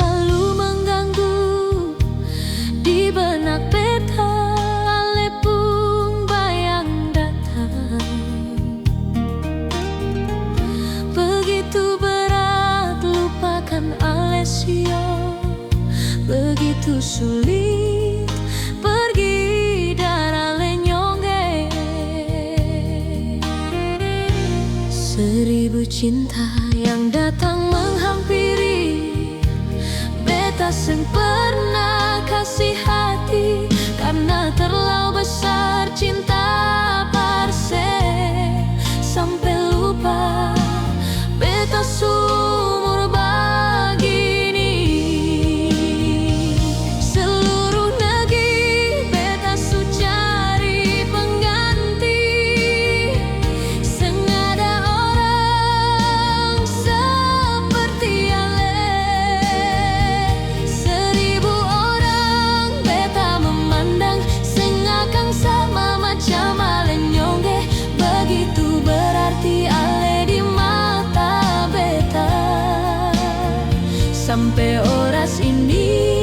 selalu mengganggu di benak beta. Lepung bayang datang, begitu berat lupakan Alessio, begitu sulit pergi dari Nyongge. 1000 cinta yang datang menghampiri, beta seng pernah kasih hati karena terlalu besar cinta parse. Sampai lupa beta sumur begini. Seluruh negeri beta su cari pengganti, seng ada orang seperti Ale. 1000 orang beta memandang, seng akan sama macam Ale Nyongge. Begitu berarti Ale di mata beta. Sampai oras ini